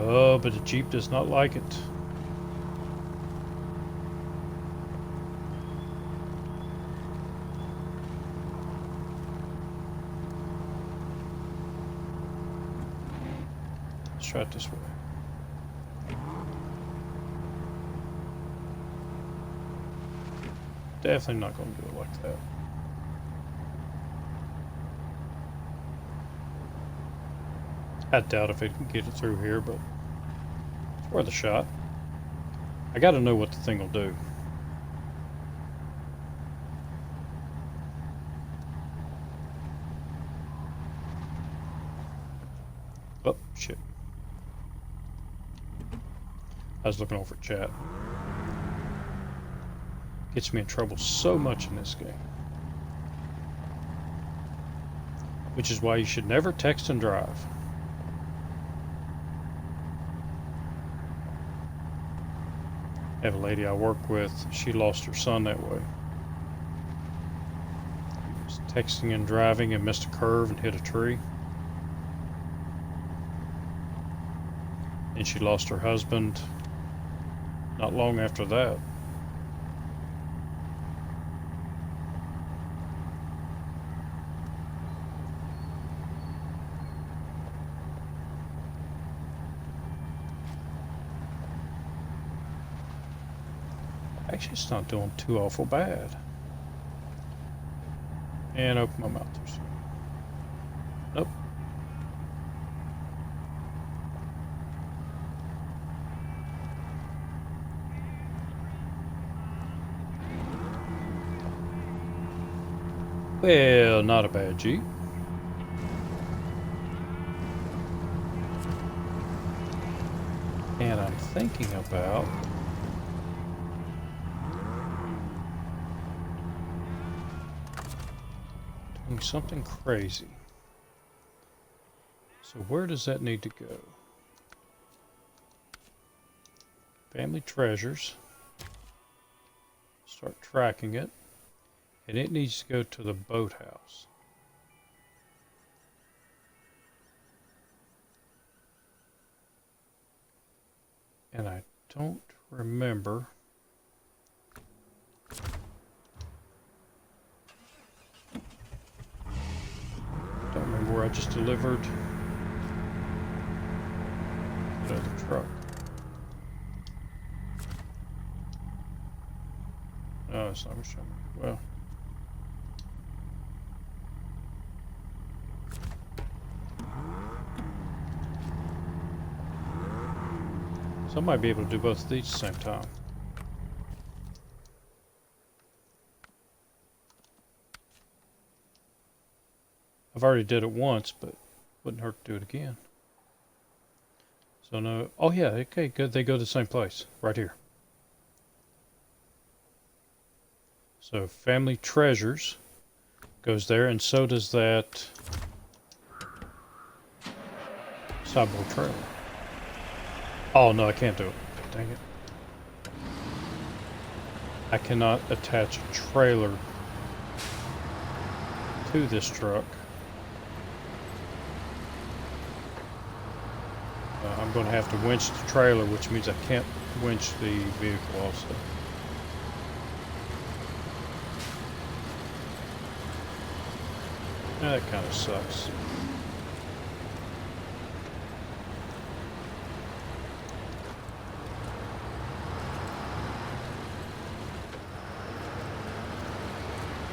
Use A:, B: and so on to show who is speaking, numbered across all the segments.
A: Oh, but the Jeep does not like it. Let's try it this way. Definitely not going to do it like that. I doubt if it can get it through here, but it's worth a shot. I got to know what the thing will do. Oh, shit. I was looking over chat. Gets me in trouble so much in this game. Which is why you should never text and drive. I have a lady I work with, she lost her son that way. He was texting and driving and missed a curve and hit a tree. And she lost her husband not long after that. Actually, it's not doing too awful bad. And open my mouth too soon. Nope. Well, not a bad Jeep. And I'm thinking about doing something crazy. So where does that need to go? Family treasures. Start tracking it. And it needs to go to the boathouse. And I don't remember. Don't remember where I just delivered the other truck. No, it's not showing me. Well. So I might be able to do both of these at the same time. I've already did it once, but wouldn't hurt to do it again. So no, oh yeah, okay, good. They go to the same place, right here. So family treasures goes there, and so does that sideboard trailer. Oh no, I can't do it. Dang it. I cannot attach a trailer to this truck. I'm going to have to winch the trailer, which means I can't winch the vehicle also. That kind of sucks.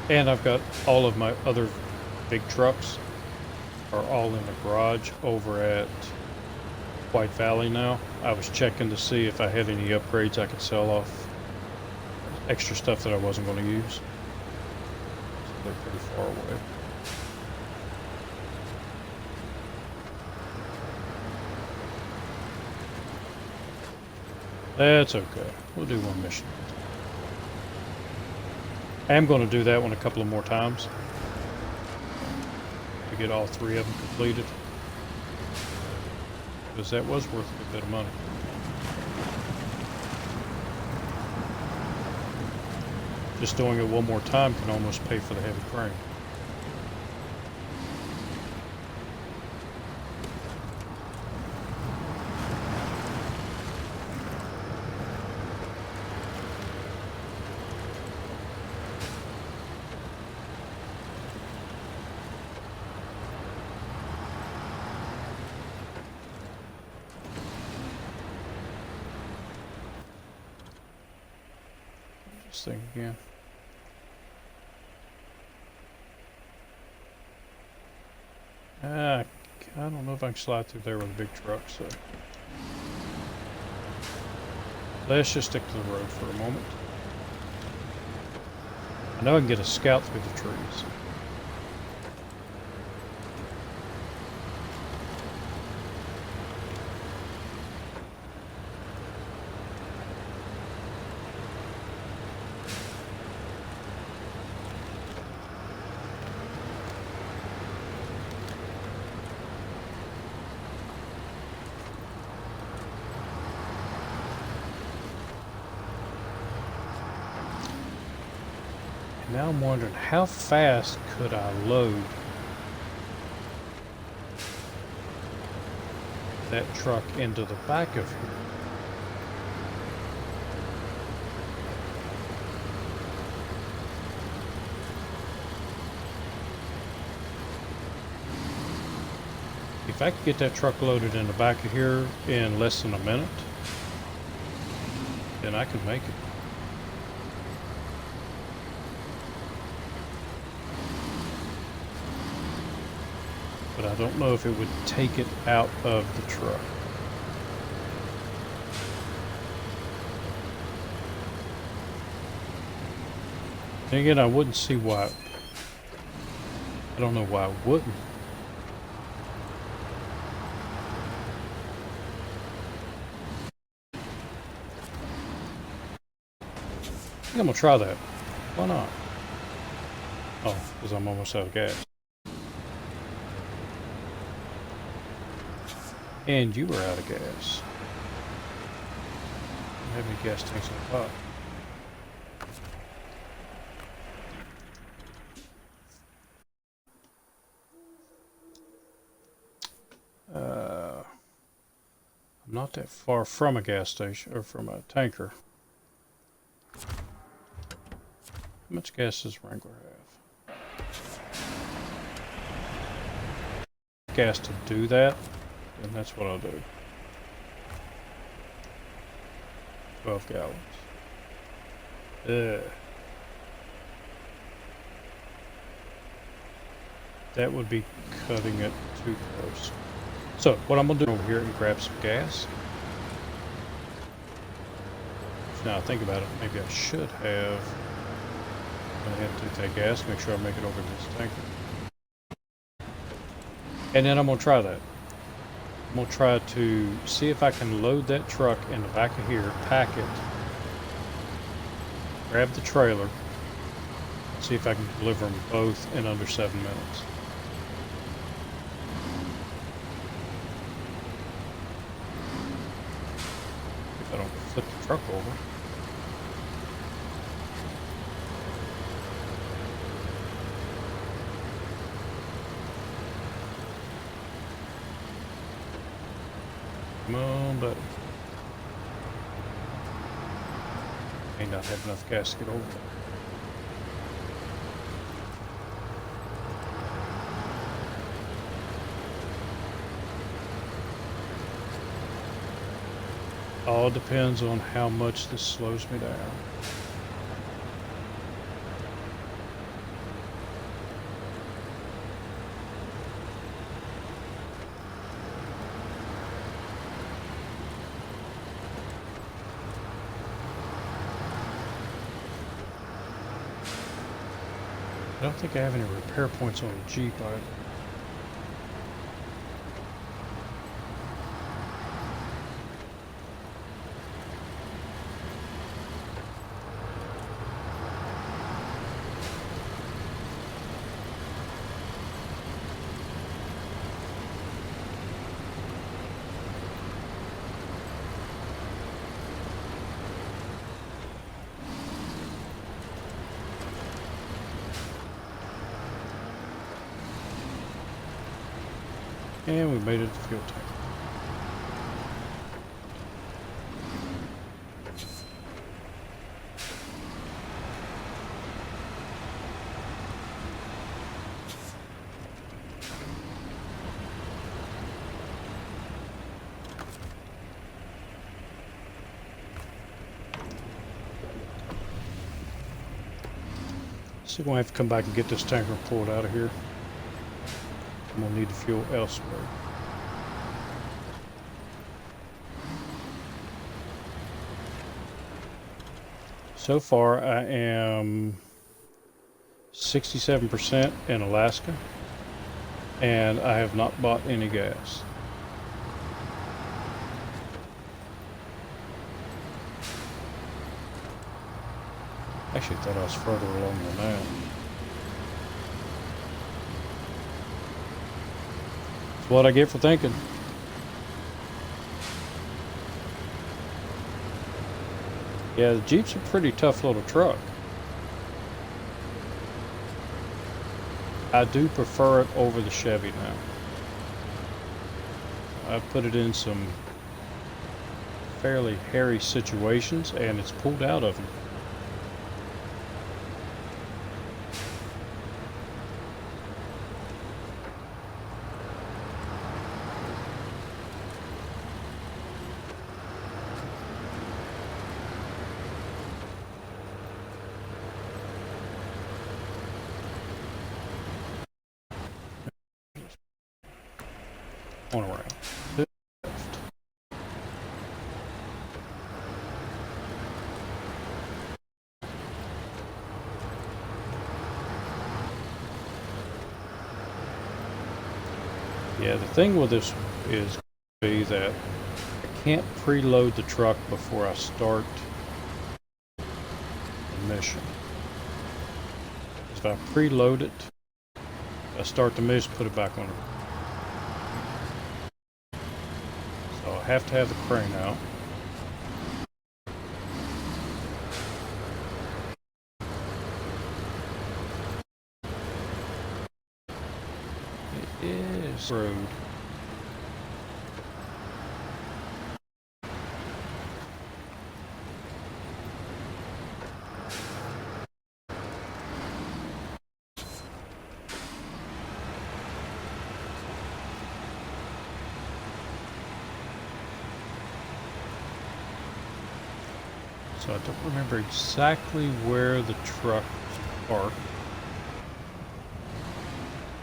A: And I've got all of my other big trucks are all in the garage over at White Valley now. I was checking to see if I had any upgrades I could sell off, extra stuff that I wasn't going to use. So they're pretty far away. That's okay. We'll do one mission. I am going to do that one a couple of more times to get all three of them completed, because that was worth a good bit of money. Just doing it one more time can almost pay for the heavy crane. this thing again. I don't know if I can slide through there with a big truck, so let's just stick to the road for a moment. I know I can get a scout through the trees. Now I'm wondering, how fast could I load that truck into the back of here? If I could get that truck loaded in the back of here in less than a minute, then I could make it. But I don't know if it would take it out of the truck. And again, I wouldn't see why. I don't know why I wouldn't. I think I'm gonna try that. Why not? Oh, because I'm almost out of gas. And you were out of gas. How many gas tanks in the pot? I'm not that far from a gas station, or from a tanker. How much gas does Wrangler have? Gas to do that, and that's what I'll do. 12 gallons. That would be cutting it too close. So what I'm gonna do over here and grab some gas. Now I think about it, maybe I should have gone ahead and take that gas, make sure I make it over to this tanker. And then I'm gonna try that. I'm gonna try to see if I can load that truck in the back of here, pack it, grab the trailer, see if I can deliver them both in under 7 minutes. If I don't flip the truck over. Come on, buddy. May not have enough gas to get over there. All depends on how much this slows me down. I don't think I have any repair points on the Jeep either. And we made it to fuel tank. So we're going to have to come back and get this tanker pulled out of here. I'm going to need the fuel elsewhere. So far, I am 67% in Alaska, and I have not bought any gas. Actually, I thought I was further along than that. That's what I get for thinking. Yeah, the Jeep's a pretty tough little truck. I do prefer it over the Chevy now. I've put it in some fairly hairy situations, and it's pulled out of them. One around. Yeah, the thing with this is be that I can't preload the truck before I start the mission. If I preload it, I start the mission, put it back on it. So I have to have the crane out. It is road. So I don't remember exactly where the truck was parked.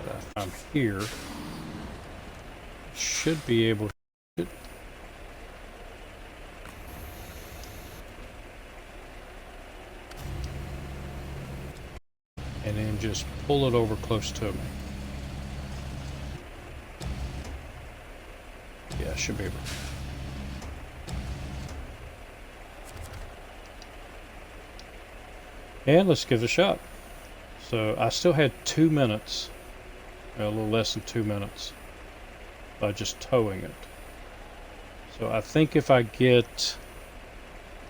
A: But if I'm here, I should be able to. And then just pull it over close to me. Yeah, I should be able to. And let's give it a shot. So I still had 2 minutes, a little less than 2 minutes, by just towing it. So I think if I get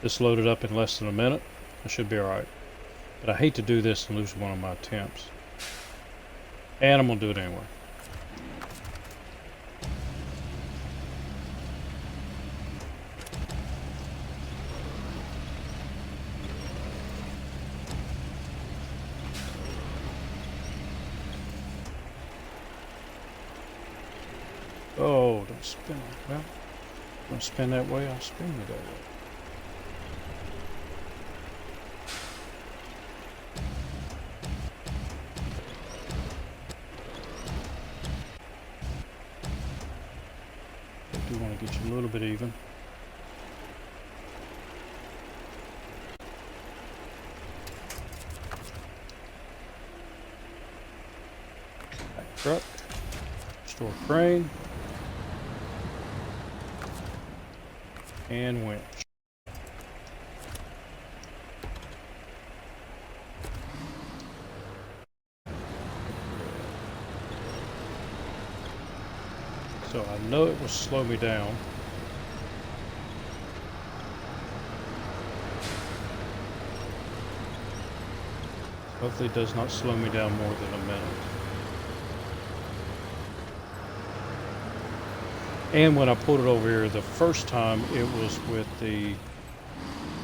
A: this loaded up in less than a minute, I should be alright. But I hate to do this and lose one of my attempts. And I'm going to do it anyway. Oh, don't spin it. Well, don't spin that way, I'll spin you that way. I do want to get you a little bit even. Back truck. Restore crane. And winch. So I know it will slow me down. Hopefully it does not slow me down more than a minute. And when I pulled it over here the first time, it was with the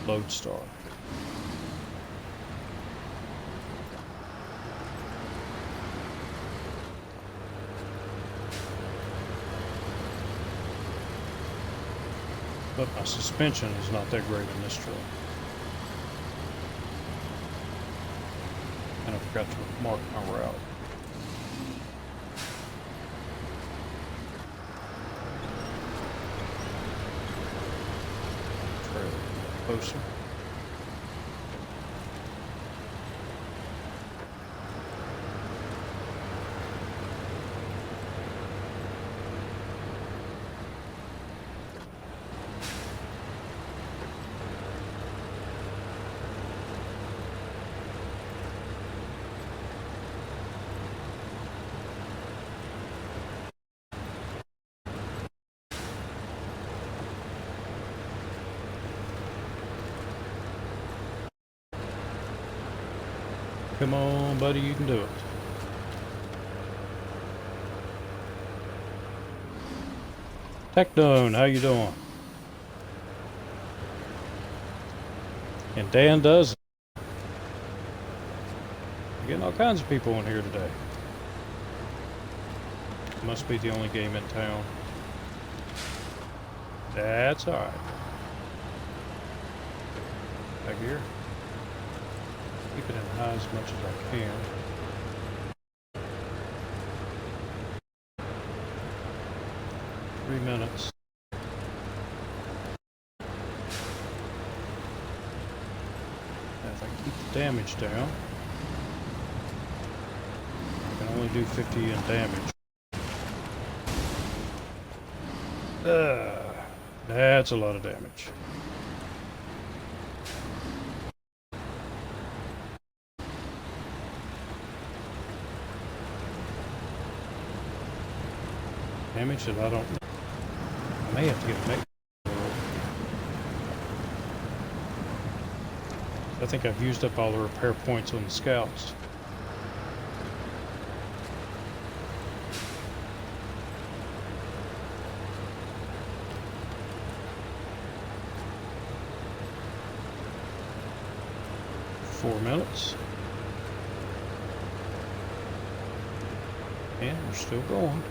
A: Lodestar. But my suspension is not that great in this truck. And of forgot to mark my route. Trail closer. Come on, buddy, you can do it. Technone, how you doing? And Dan does it. You're getting all kinds of people in here today. Must be the only game in town. That's alright. Back here. Keep it in high as much as I can. Three minutes. If I keep the damage down, I can only do 50 in damage. That's a lot of damage. Damage that I don't know. I may have to get a mech. I think I've used up all the repair points on the scouts. Four minutes. And we're still going.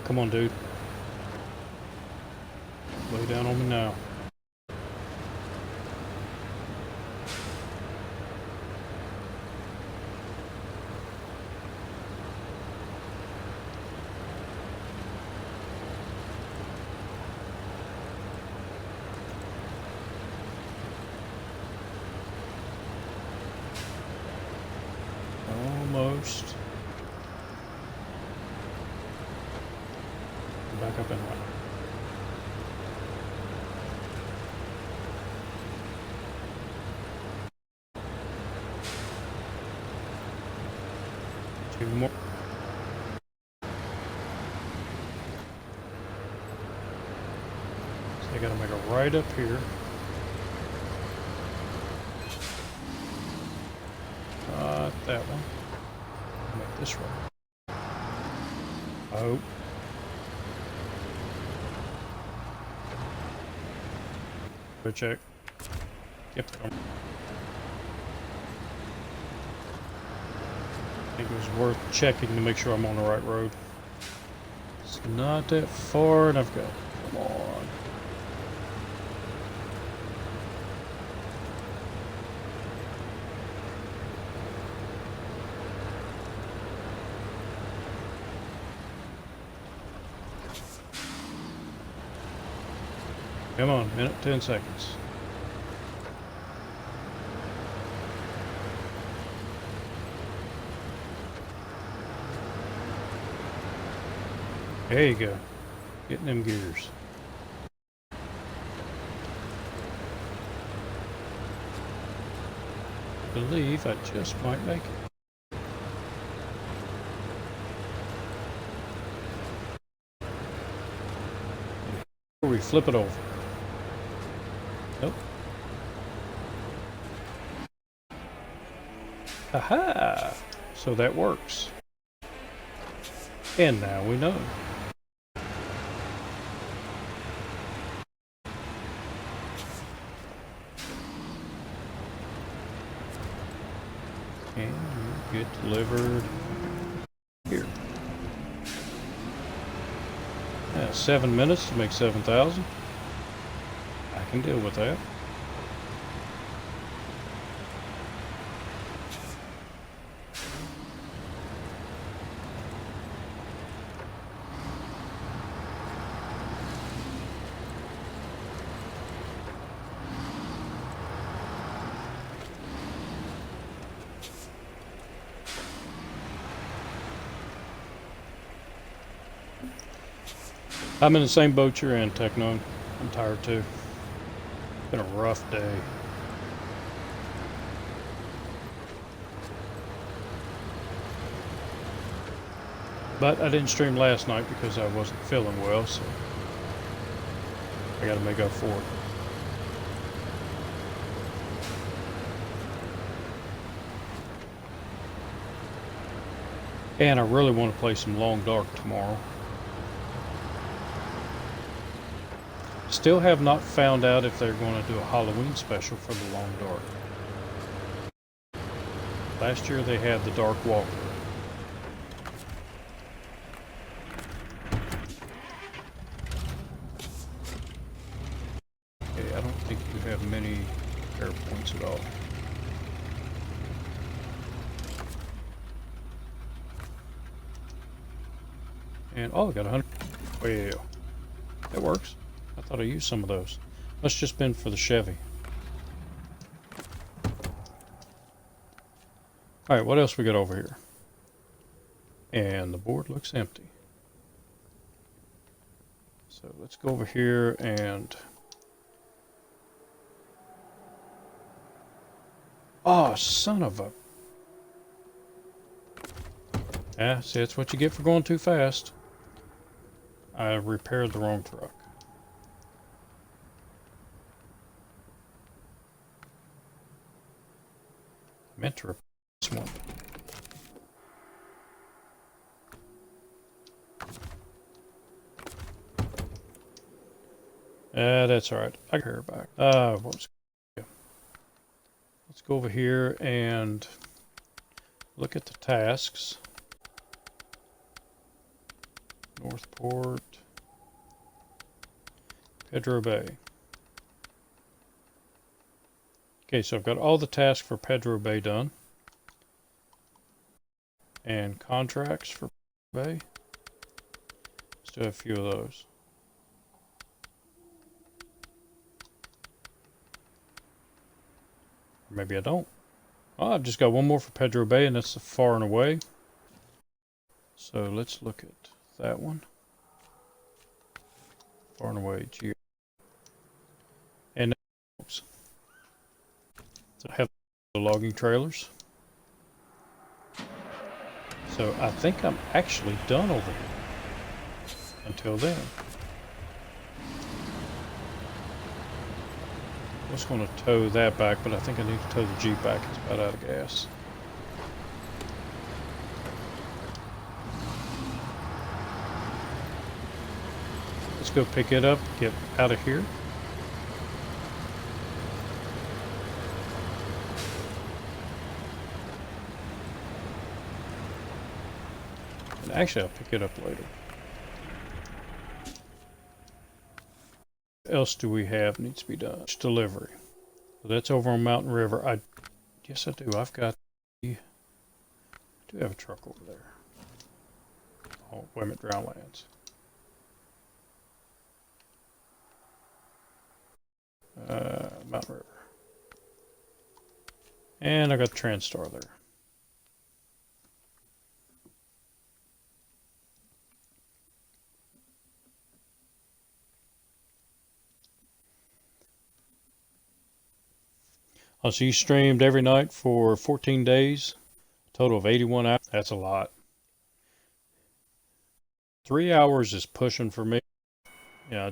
A: Come on, dude. Lay down on me now. Almost. Back up and run. Two more. So I gotta make a right up here. Not that one. Make this right. Oh. Go check. Yep. I think it was worth checking to make sure I'm on the right road. It's not that far, and I've got. Come on. Come on, minute, 10 seconds. There you go. Getting them gears. I believe I just might make it. Before we flip it over. Nope. Aha! So that works. And now we know. And you get delivered here. 7 minutes to make 7,000. I can deal with that. I'm in the same boat you're in, Techno. I'm tired too. It's been a rough day. But I didn't stream last night because I wasn't feeling well, so I gotta make up for it. And I really want to play some Long Dark tomorrow. Still have not found out if they're going to do a Halloween special for the Long Dark. Last year they had the Dark Walker. Okay, I don't think you have many repair points at all. And oh, I got 100. Well, that works. I thought I used some of those. Must just been for the Chevy. Alright, what else we got over here? And the board looks empty. So let's go over here and... Oh, son of a... Yeah, see, that's what you get for going too fast. I repaired the wrong truck. I meant to repair this one. That's alright. I can repair it back. Let's go over here and look at the tasks. Northport, Pedro Bay. Okay, so I've got all the tasks for Pedro Bay done. And contracts for Pedro Bay. Still have a few of those. Or maybe I don't. Oh, I've just got one more for Pedro Bay, and that's the far and away. So let's look at that one. Far and away, geo. And so I have the logging trailers. So I think I'm actually done over here. Until then. I was going to tow that back, but I think I need to tow the Jeep back. It's about out of gas. Let's go pick it up, get out of here. And actually, I'll pick it up later. What else do we have needs to be done? It's delivery. So that's over on Mountain River. Yes, I do. I've got I do have a truck over there. Oh, wait a minute, Drownlands. Mountain River. And I got Transstar there. Oh, so you streamed every night for 14 days, total of 81 hours. That's a lot. 3 hours is pushing for me. Yeah,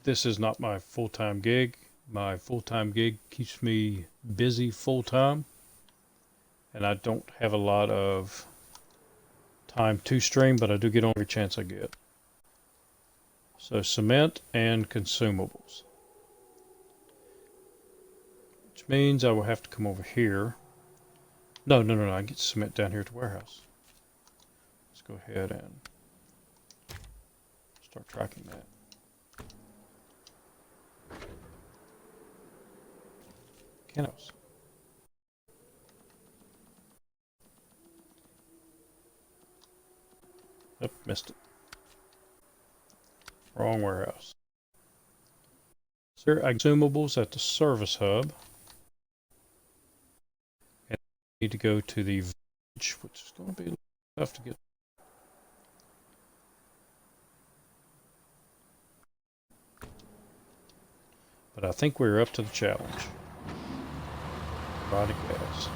A: this is not my full-time gig. My full-time gig keeps me busy full-time, and I don't have a lot of time to stream, but I do get on every chance I get. So cement and consumables. Which means I will have to come over here. No, I get cement down here at the warehouse. Let's go ahead and Start tracking that. Canos. Oop, missed it. Wrong warehouse. There are consumables at the service hub. And I need to go to the village, which is going to be tough to get. But I think we're up to the challenge. Body gas.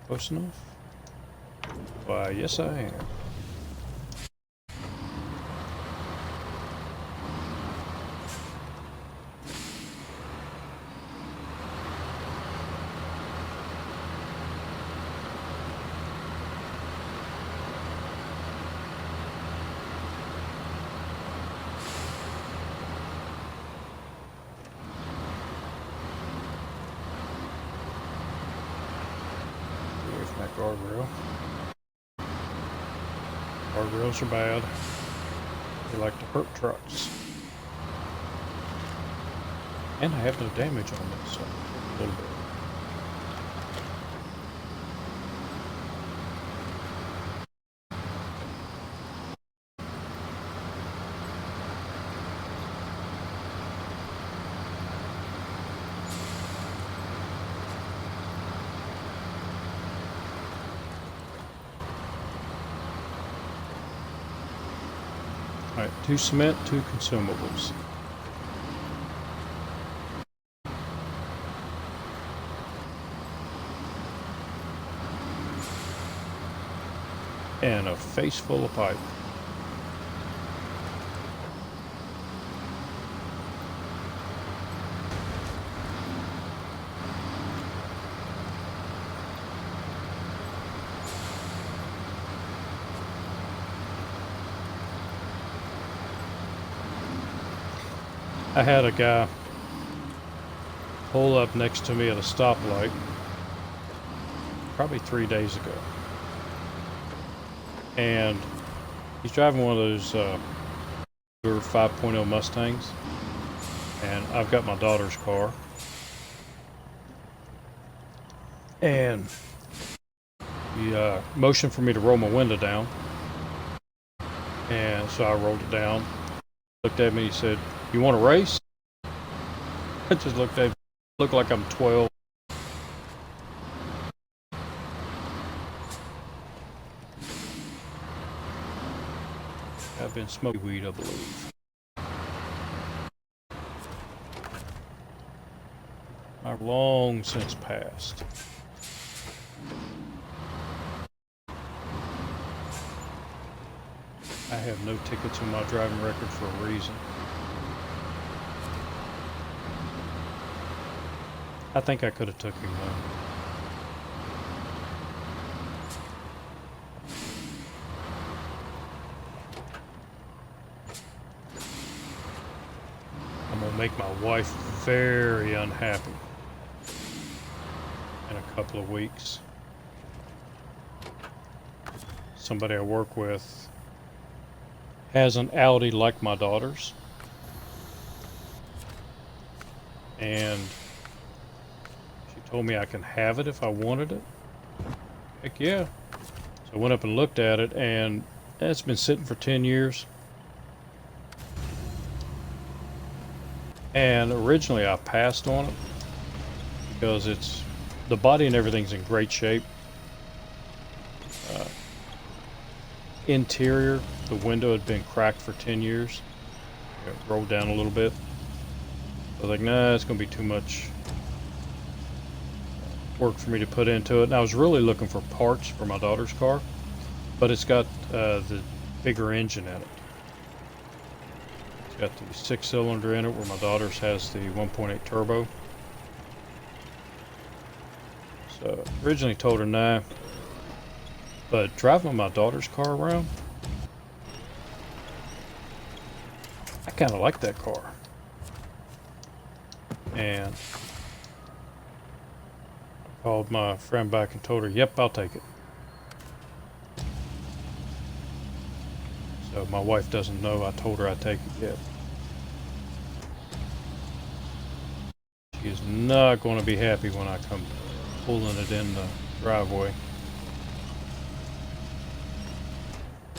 A: Close enough? Why, yes I am. Guardrail. Guardrails are bad. They like to hurt trucks. And I have no damage on this, so a little bit. Alright, 2 cement, 2 consumables. And a face full of pipe. I had a guy pull up next to me at a stoplight probably 3 days ago. And he's driving one of those 5.0 Mustangs. And I've got my daughter's car. And he motioned for me to roll my window down. And so I rolled it down. Looked at me, he said, "You want to race?" I just looked at him, looked like I'm 12. I've been smoking weed, I believe. I've long since passed. I have no tickets on my driving record for a reason. I think I could have took him home. I'm gonna make my wife very unhappy in a couple of weeks. Somebody I work with has an Audi like my daughter's, and she told me I can have it if I wanted it. Heck yeah. So I went up and looked at it, and it's been sitting for 10 years. And originally I passed on it because the body and everything's in great shape. Interior, the window had been cracked for 10 years. It rolled down a little bit. I was like, nah, it's going to be too much work for me to put into it. And I was really looking for parts for my daughter's car, but it's got the bigger engine in it. It's got the 6-cylinder in it, where my daughter's has the 1.8 turbo. So originally told her nah. But driving my daughter's car around, I kind of like that car. And Called my friend back and told her, yep, I'll take it. So my wife doesn't know I told her I'd take it yet. She is not going to be happy when I come pulling it in the driveway.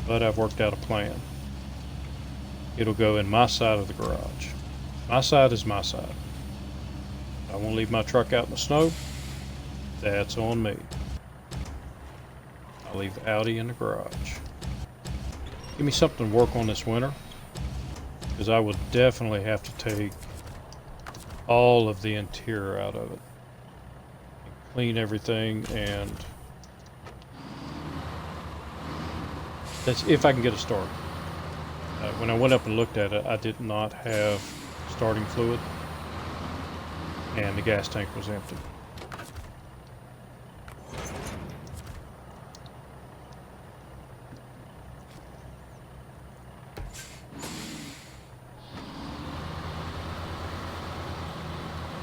A: But I've worked out a plan. It'll go in my side of the garage. My side is my side. I won't leave my truck out in the snow. That's on me. I'll leave the Audi in the garage. Give me something to work on this winter, because I will definitely have to take all of the interior out of it. Clean everything, and that's if I can get a start. When I went up and looked at it, I did not have starting fluid, and the gas tank was empty.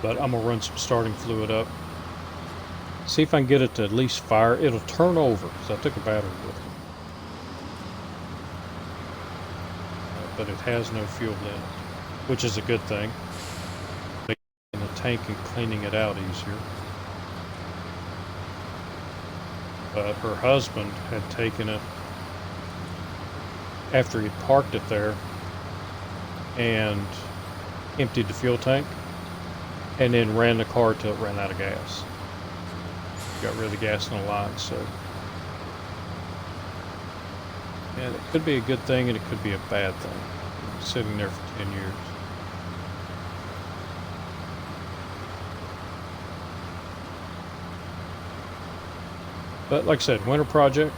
A: But I'm gonna run some starting fluid up. See if I can get it to at least fire. It'll turn over, because I took a battery with me. But it has no fuel in it, which is a good thing. Making the tank and cleaning it out easier. But her husband had taken it after he'd parked it there and emptied the fuel tank, and then ran the car till it ran out of gas. Got rid of the gas in the line, so. And it could be a good thing and it could be a bad thing. Sitting there for 10 years. But like I said, winter project.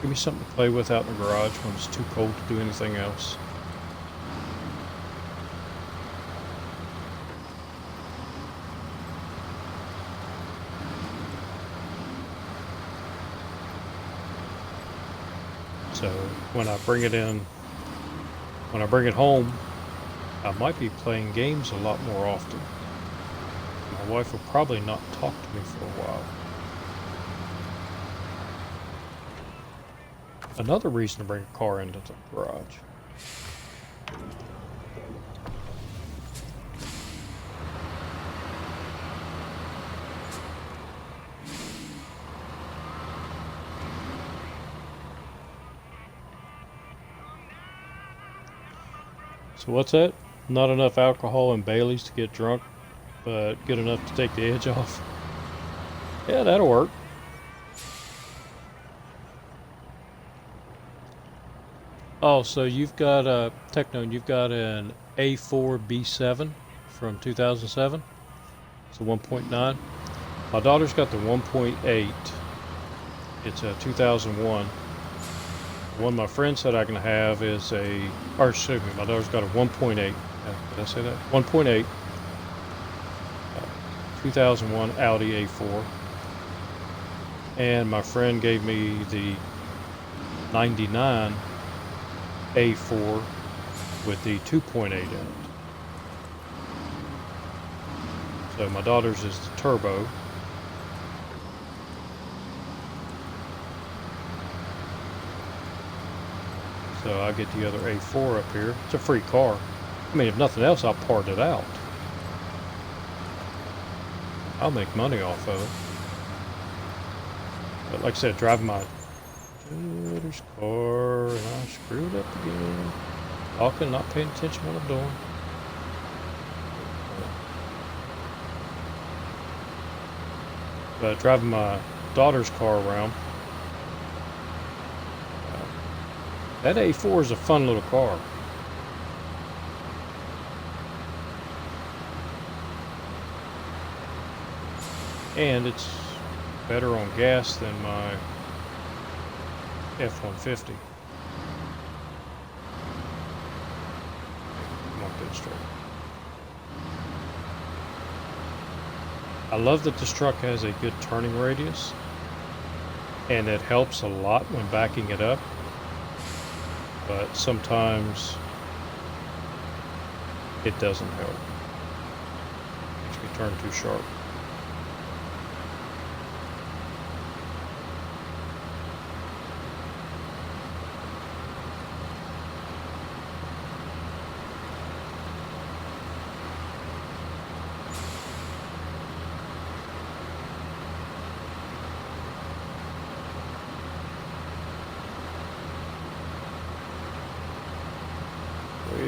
A: Give me something to play with out in the garage when it's too cold to do anything else. So when I bring it in, when I bring it home, I might be playing games a lot more often. My wife will probably not talk to me for a while. Another reason to bring a car into the garage. So what's that? Not enough alcohol and Baileys to get drunk, but good enough to take the edge off. Yeah, that'll work. Oh, so you've got a Techno, you've got an A4 B7 from 2007. It's a 1.9. My daughter's got the 1.8. It's a 2001. The one my friend said I can have is or excuse me, my daughter's got a 1.8. Did I say that? 1.8. 2001 Audi A4. And my friend gave me the 99 A4 with the 2.8 in it. So my daughter's is the turbo. So I'll get the other A4 up here. It's a free car. I mean, if nothing else, I'll part it out. I'll make money off of it. But like I said, driving my daughter's car, and I screwed up again. Talking, not paying attention what I'm doing. But driving my daughter's car around, that A4 is a fun little car. And it's better on gas than my F-150. Come on, get it straight. I love that this truck has a good turning radius, and it helps a lot when backing it up. But sometimes it doesn't help. Makes me turn too sharp.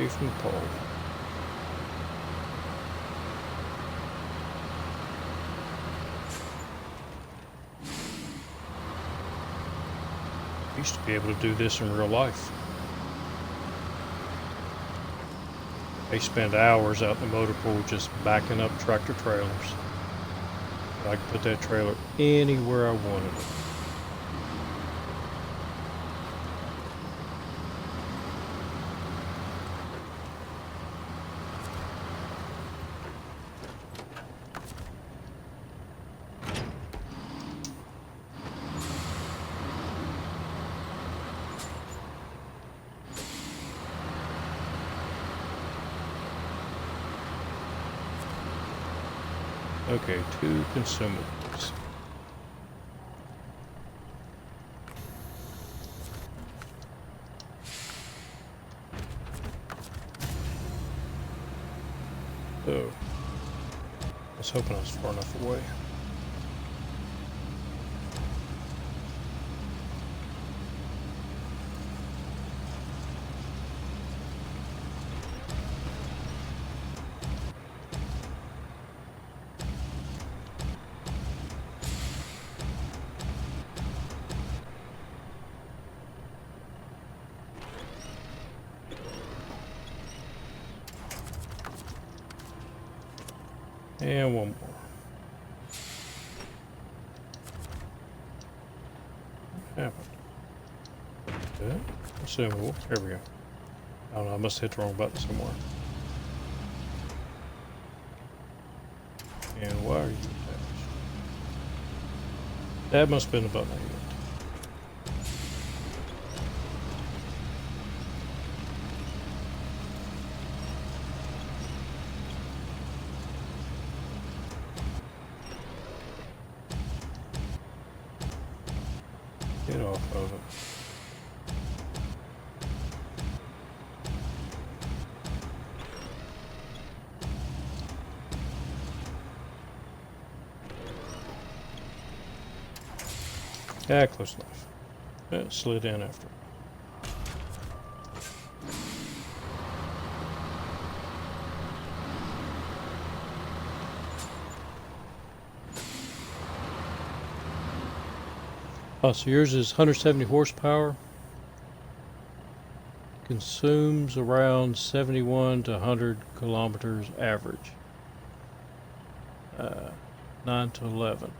A: away from the pole. I used to be able to do this in real life. They spend hours out in the motor pool just backing up tractor trailers. I could put that trailer anywhere I wanted it. Okay, 2 consumables. Oh, I was hoping I was far enough away. And one more. What happened? Good. Consumable. There we go. I don't know, I must have hit the wrong button somewhere. And why are you attached? That must have been the button I hit. Get off of it. Yeah, close enough. It slid in after. Oh, so yours is 170 horsepower. Consumes around 71 to 100 kilometers average. 9 to 11.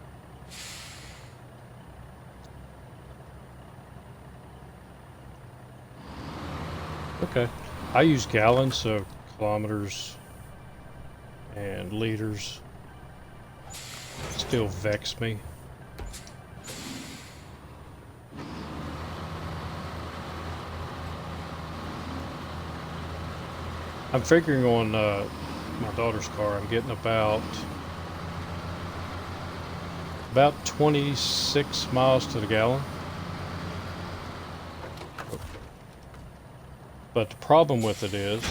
A: Okay. I use gallons, so kilometers and liters still vex me. I'm figuring on my daughter's car, I'm getting about 26 miles to the gallon. But the problem with it is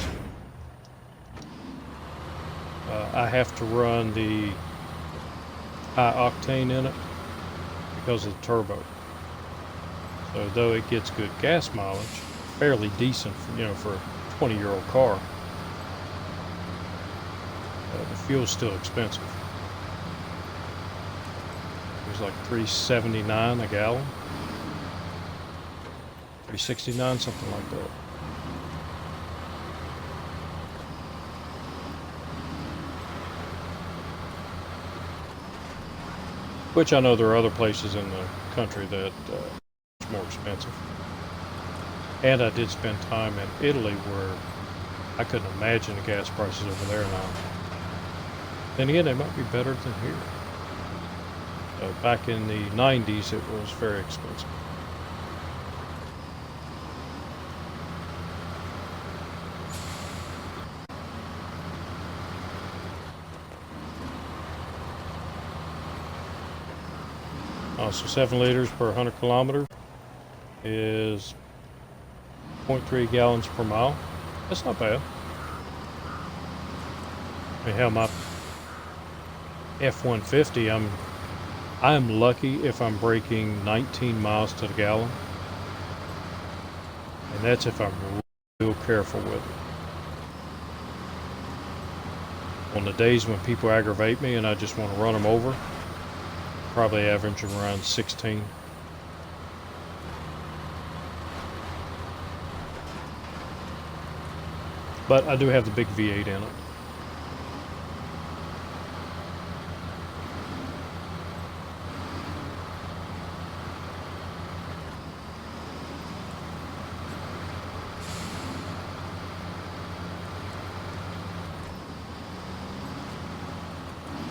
A: I have to run the high octane in it because of the turbo. So though it gets good gas mileage, fairly decent for, for a 20-year-old car, the fuel's still expensive. It was like $3.79 a gallon, $3.69, something like that. Which I know there are other places in the country that are more expensive. And I did spend time in Italy where I couldn't imagine the gas prices over there now. Then again, they might be better than here. Back in the 90s, it was very expensive. So 7 liters per 100 kilometers is 0.3 gallons per mile. That's not bad. I mean, hell, my F-150, I'm lucky if I'm braking 19 miles to the gallon, and that's if I'm real careful with it. On the days when people aggravate me and I just want to run them over, probably averaging around 16. But I do have the big V8 in it.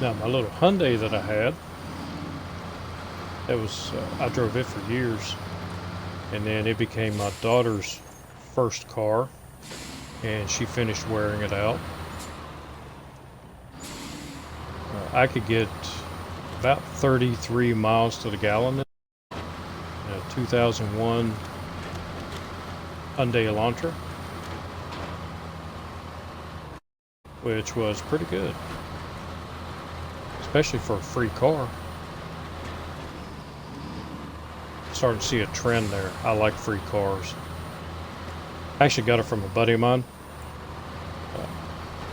A: Now my little Hyundai that I had, that was I drove it for years, and then it became my daughter's first car, and she finished wearing it out. I could get about 33 miles to the gallon in a 2001 Hyundai Elantra, which was pretty good, especially for a free car. Starting to see a trend there. I like free cars. I actually got it from a buddy of mine.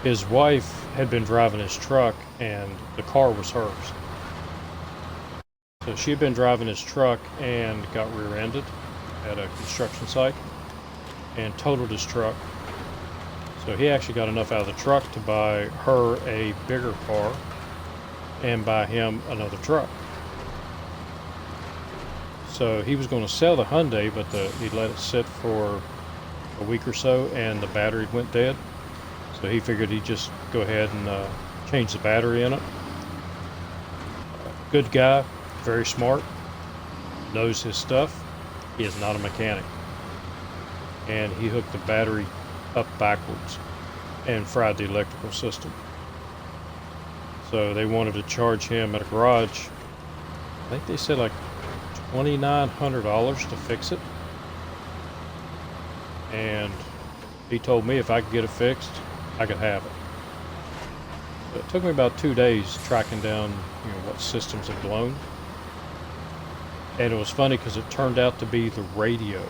A: His wife had been driving his truck and the car was hers. So she had been driving his truck and got rear-ended at a construction site and totaled his truck. So he actually got enough out of the truck to buy her a bigger car and buy him another truck. So he was going to sell the Hyundai, but he let it sit for a week or so and the battery went dead. So he figured he'd just go ahead and change the battery in it. Good guy, very smart, knows his stuff. He is not a mechanic. And he hooked the battery up backwards and fried the electrical system. So they wanted to charge him at a garage, I think they said like $2,900 to fix it. And he told me if I could get it fixed, I could have it. But it took me about 2 days tracking down, what systems had blown. And it was funny because it turned out to be the radio.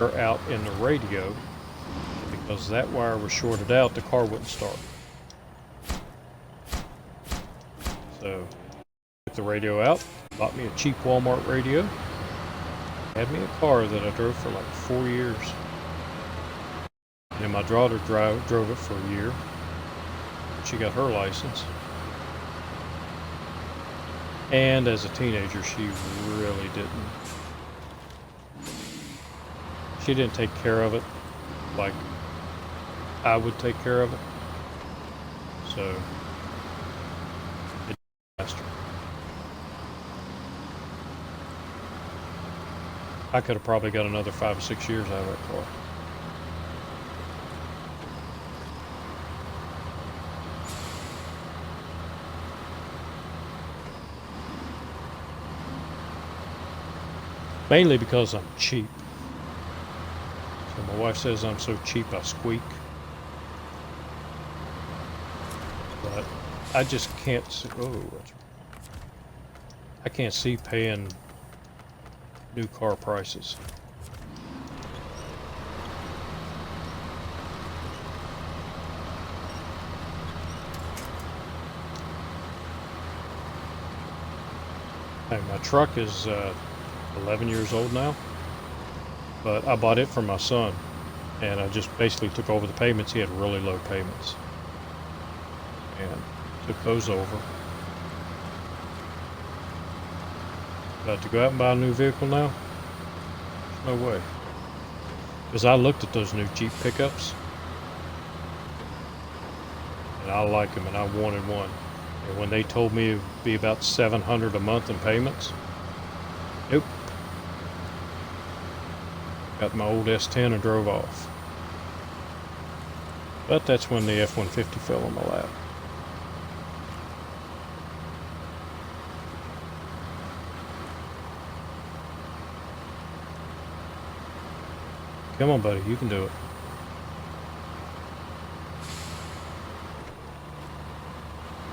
A: Or out in the radio, because that wire was shorted out, the car wouldn't start. So, took the radio out, bought me a cheap Walmart radio, had me a car that I drove for like 4 years. And my daughter drove it for a year. She got her license. And as a teenager, she really didn't. She didn't take care of it like I would take care of it. So, it faster. I could have probably got another 5 or 6 years out of that car. Mainly because I'm cheap. So my wife says I'm so cheap I squeak. But I just can't see, I can't see paying new car prices. Hey, my truck is 11 years old now, but I bought it for my son, and I just basically took over the payments. He had really low payments, and took those over. But to go out and buy a new vehicle now, no way. Because I looked at those new Jeep pickups, and I like them, and I wanted one. And when they told me it would be about $700 a month in payments, nope. Got my old S10 and drove off. But that's when the F-150 fell on my lap. Come on, buddy, you can do it.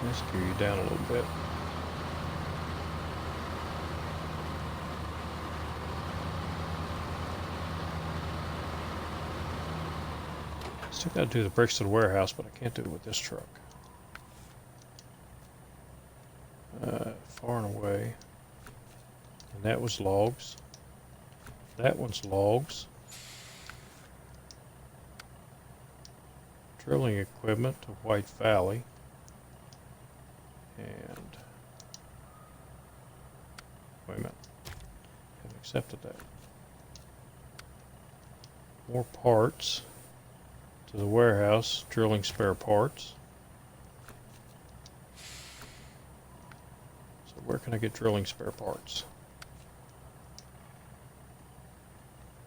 A: Let's gear you down a little bit. Still got to do the bricks to the warehouse, but I can't do it with this truck. Far and away. And that was logs. That one's logs. Drilling equipment to White Valley. And wait a minute. Haven't accepted that. More parts to the warehouse, drilling spare parts. So where can I get drilling spare parts?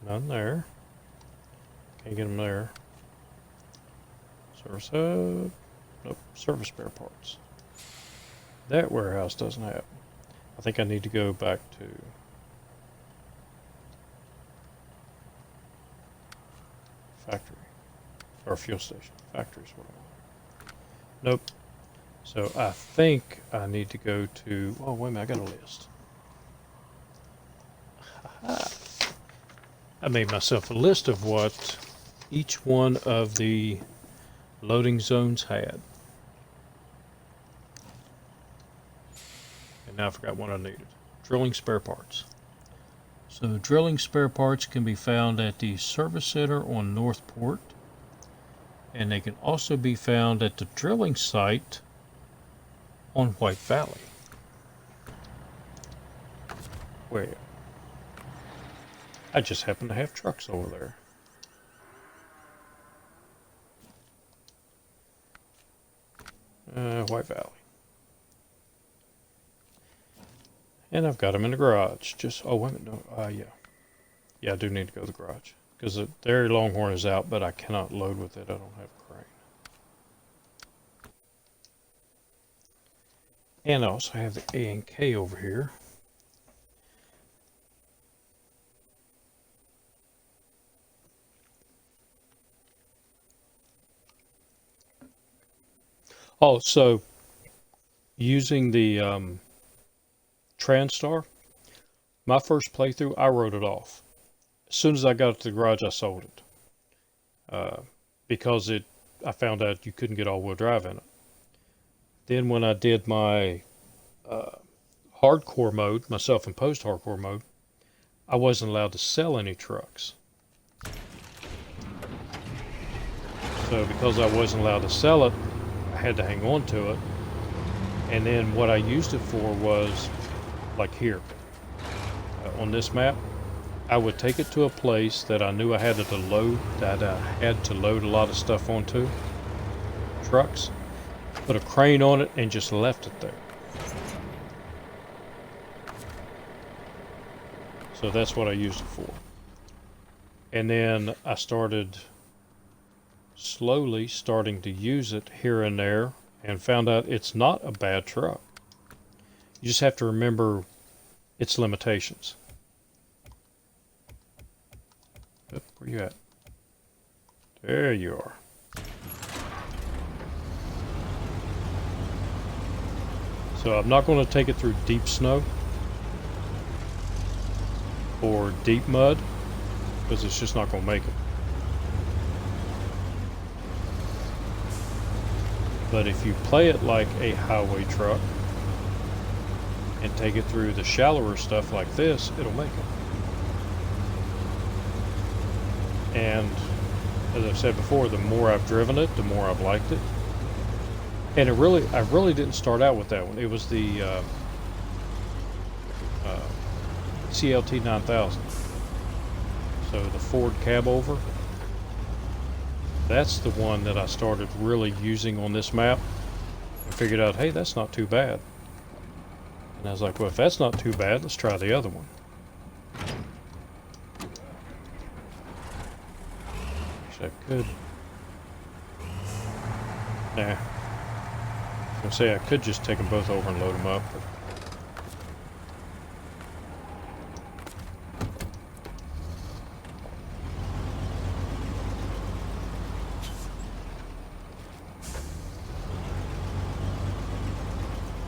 A: None there. Can't get them there. Service hub. Nope. Service spare parts. That warehouse doesn't have them. I think I need to go back to factory. Or fuel station. Factory is what I want. Nope. So I think I need to go to... Oh, wait a minute. I got a list. I made myself a list of what each one of the loading zones had. And now I forgot what I needed. Drilling spare parts. So drilling spare parts can be found at the service center on Northport. And they can also be found at the drilling site on White Valley. Where? I just happen to have trucks over there. White Valley. And I've got them in the garage. Just, oh, wait a minute. No, yeah. Yeah, I do need to go to the garage. Because the dairy Longhorn is out, but I cannot load with it. I don't have a crane. And I also have the A and K over here. Oh, so using the TranStar, my first playthrough, I wrote it off. As soon as I got it to the garage, I sold it. Because I found out you couldn't get all-wheel drive in it. Then when I did my hardcore mode, my self-imposed hardcore mode, I wasn't allowed to sell any trucks. So because I wasn't allowed to sell it, I had to hang on to it. And then what I used it for was, like here, on this map, I would take it to a place that I knew I had to load, a lot of stuff onto, trucks, put a crane on it and just left it there. So that's what I used it for. And then I started slowly starting to use it here and there and found out it's not a bad truck. You just have to remember its limitations. Where you at? There you are. So I'm not going to take it through deep snow or deep mud because it's just not going to make it. But if you play it like a highway truck and take it through the shallower stuff like this, it'll make it. And as I've said before, the more I've driven it, the more I've liked it. And I really didn't start out with that one. It was the CLT 9000. So the Ford cab over. That's the one that I started really using on this map. I figured out, hey, that's not too bad. And I was like, well, if that's not too bad, let's try the other one. Actually, I could. Nah. I was gonna say I could just take them both over and load them up. But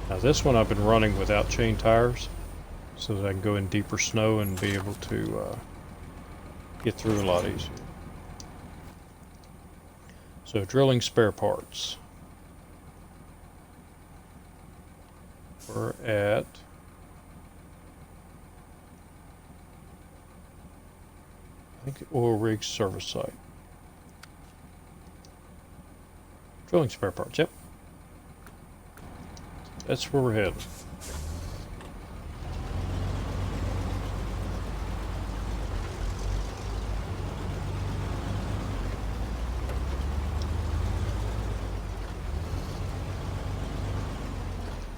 A: now this one I've been running without chain tires so that I can go in deeper snow and be able to get through a lot easier. So drilling spare parts. We're at I think the oil rig service site. Drilling spare parts, yep. That's where we're headed.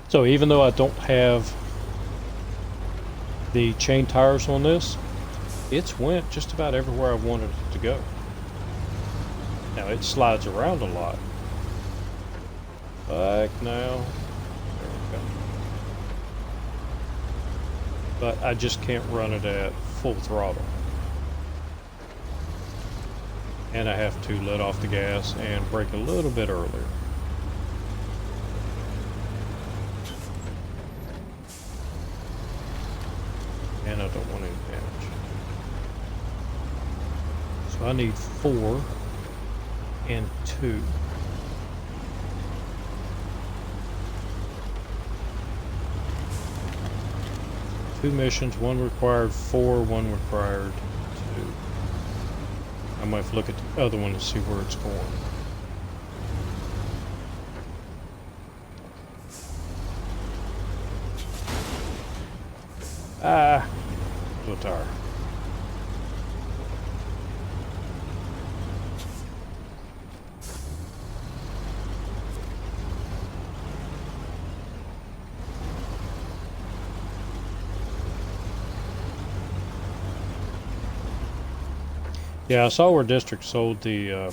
A: So even though I don't have the chain tires on this, it's went just about everywhere I wanted it to go. Now it slides around a lot. Back now. There we go. But I just can't run it at full throttle. And I have to let off the gas and brake a little bit earlier. And I don't want any damage. So I need 4 and 2. Two missions, one required 4, one required 2. I might have to look at the other one to see where it's going. Ah, low tire. Yeah, I saw where District sold the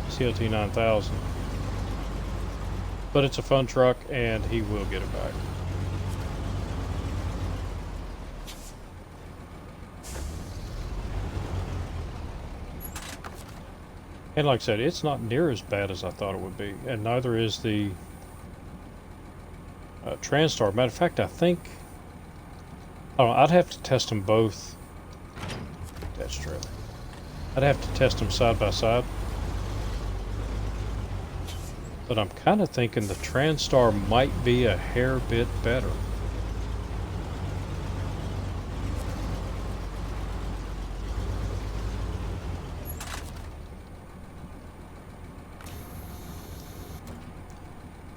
A: CLT 9000. But it's a fun truck and he will get it back. And like I said, it's not near as bad as I thought it would be. And neither is the TranStar. Matter of fact, I think... I don't know, I'd have to test them both. That's true. I'd have to test them side by side. But I'm kind of thinking the TranStar might be a hair bit better.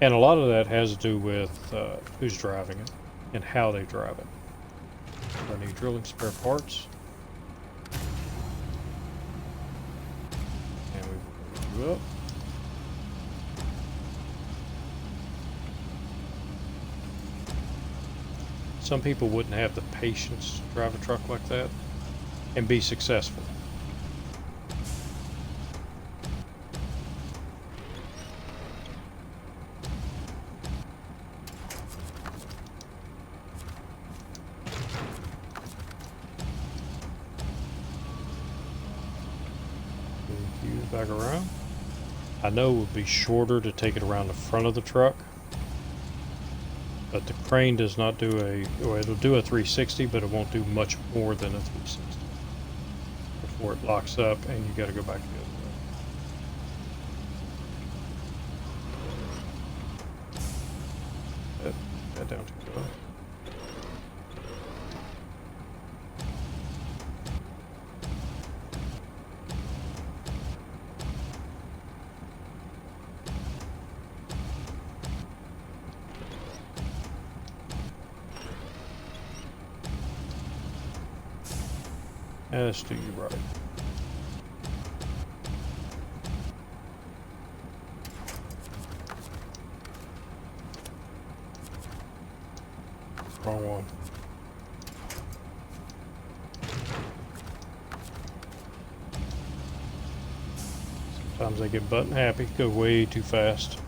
A: And a lot of that has to do with who's driving it and how they drive it. I need drilling spare parts. And we go up. Some people wouldn't have the patience to drive a truck like that and be successful. Back around. I know it would be shorter to take it around the front of the truck, but the crane does not do well, it'll do a 360, but it won't do much more than a 360 before it locks up and you got to go back the other way. That down too low. Let's do you right. Wrong one. Sometimes they get button happy, go way too fast.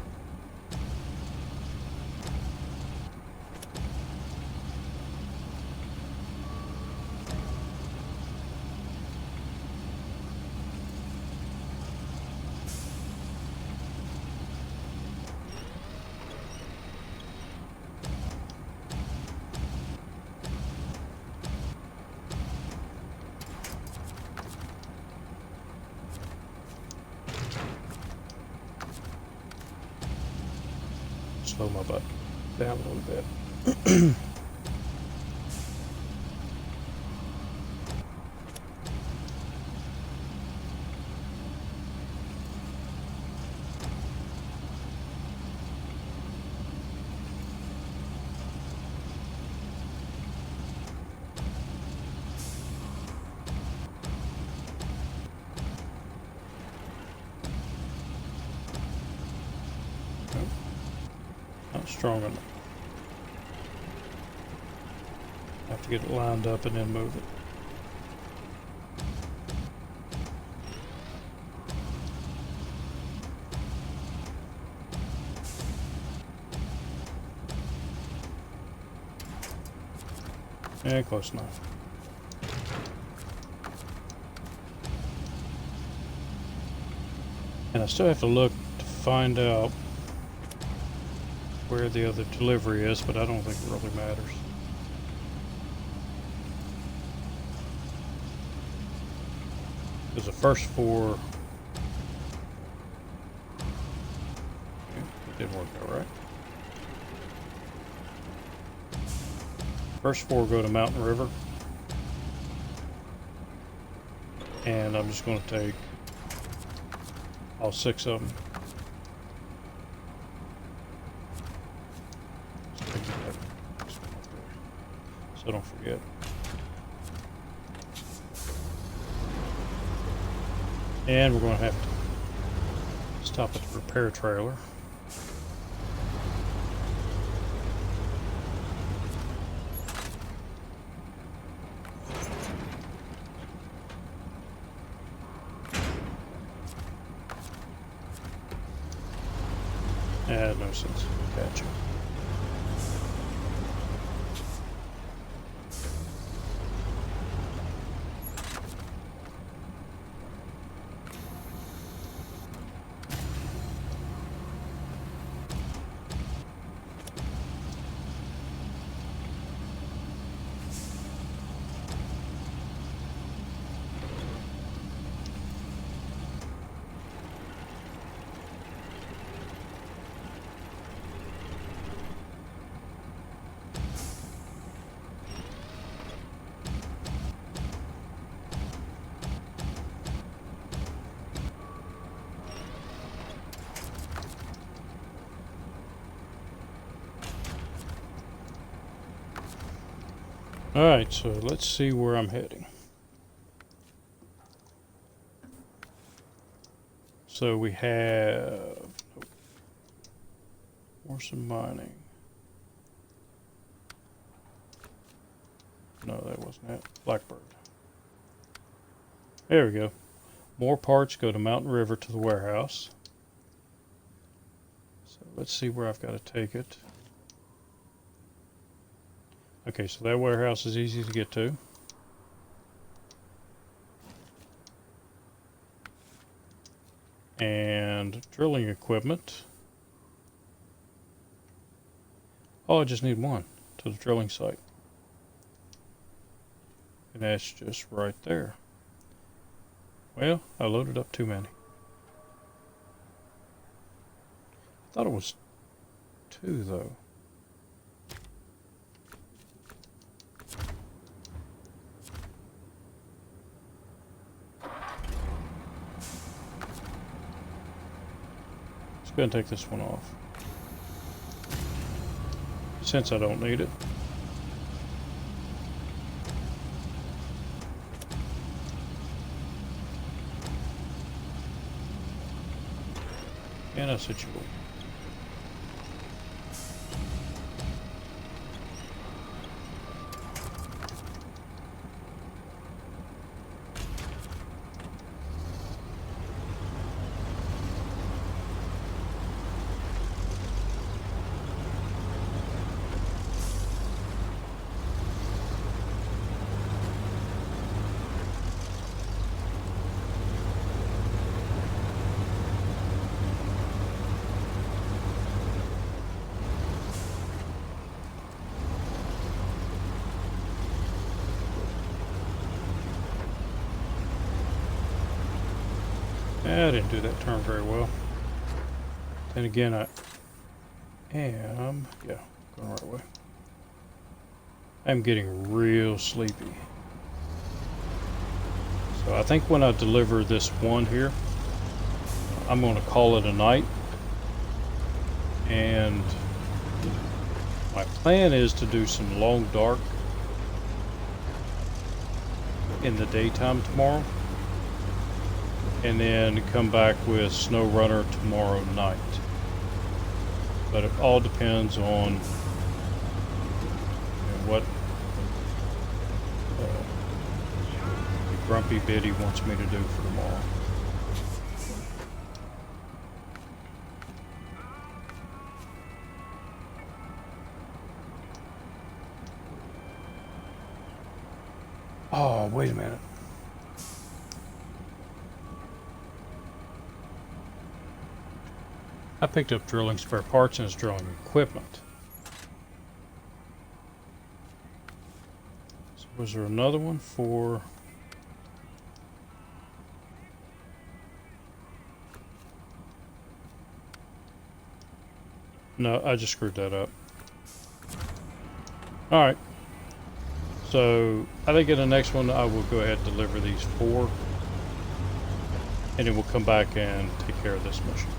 A: slow my butt down a little bit. Not strong enough. Have to get it lined up and then move it. Yeah, close enough. And I still have to look to find out where the other delivery is, but I don't think it really matters. Because the first four... it didn't work out right. First four go to Mountain River. And I'm just going to take all 6 of them. So don't forget. And we're going to have to stop at the repair trailer. No sense. Gotcha. Alright, so let's see where I'm heading. So we have more some mining. No, that wasn't it. Blackbird. There we go. More parts go to Mountain River to the warehouse. So let's see where I've got to take it. Okay, so that warehouse is easy to get to. And drilling equipment. Oh, I just need one to the drilling site. And that's just right there. Well, I loaded up too many. I thought it was 2 though. Let's go ahead and take this one off, since I don't need it. And I said you will. I didn't do that turn very well. Then again, am, yeah, going the right way. I'm getting real sleepy. So I think when I deliver this one here, I'm going to call it a night. And my plan is to do some long dark in the daytime tomorrow. And then come back with SnowRunner tomorrow night. But it all depends on what the Grumpy Biddy wants me to do for tomorrow. Oh, wait a minute. I picked up drilling spare parts and it's drilling equipment. So was there another one for... No, I just screwed that up. Alright. So, I think in the next one I will go ahead and deliver these 4. And then we'll come back and take care of this mission.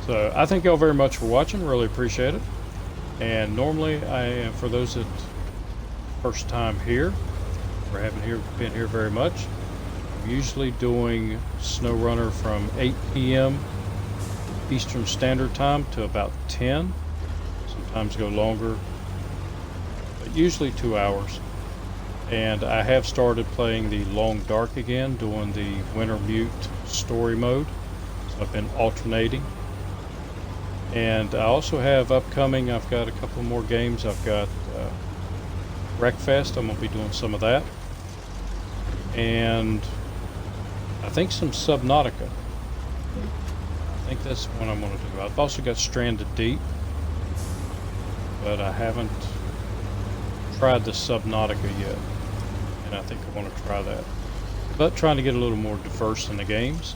A: So I thank y'all very much for watching, really appreciate it. And normally for those that first time here, or haven't been here very much, I'm usually doing SnowRunner from 8 p.m. Eastern Standard Time to about 10. Sometimes go longer, but usually 2 hours. And I have started playing the Long Dark again, doing the Winter Mute story mode. So I've been alternating. And I also have upcoming, I've got a couple more games. I've got Wreckfest, I'm going to be doing some of that. And I think some Subnautica. I think that's what I'm going to do. I've also got Stranded Deep, but I haven't tried the Subnautica yet. And I think I want to try that. But trying to get a little more diverse in the games.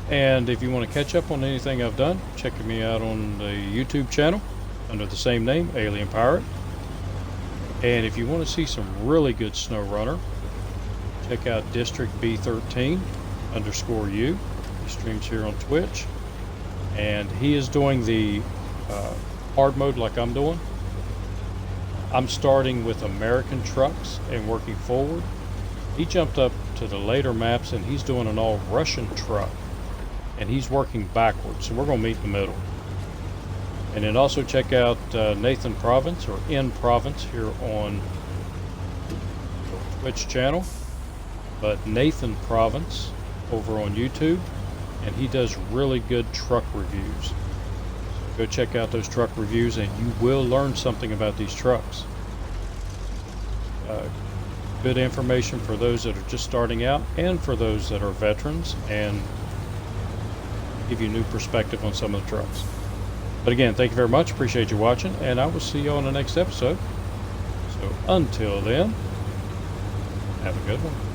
A: And if you want to catch up on anything I've done, check me out on the YouTube channel under the same name, Alien Pirate. And if you want to see some really good SnowRunner, check out District B13 _U. He streams here on Twitch. And he is doing the hard mode like I'm doing. I'm starting with American trucks and working forward. He jumped up to the later maps and he's doing an all Russian truck. And he's working backwards, so we're going to meet in the middle. And then also check out Nathan Province, or N Province, here on the Twitch channel. But Nathan Province over on YouTube, and he does really good truck reviews. So go check out those truck reviews, and you will learn something about these trucks. Good information for those that are just starting out, and for those that are veterans, and give you a new perspective on some of the trucks. But again, thank you very much. Appreciate you watching, and I will see you on the next episode. So until then, have a good one.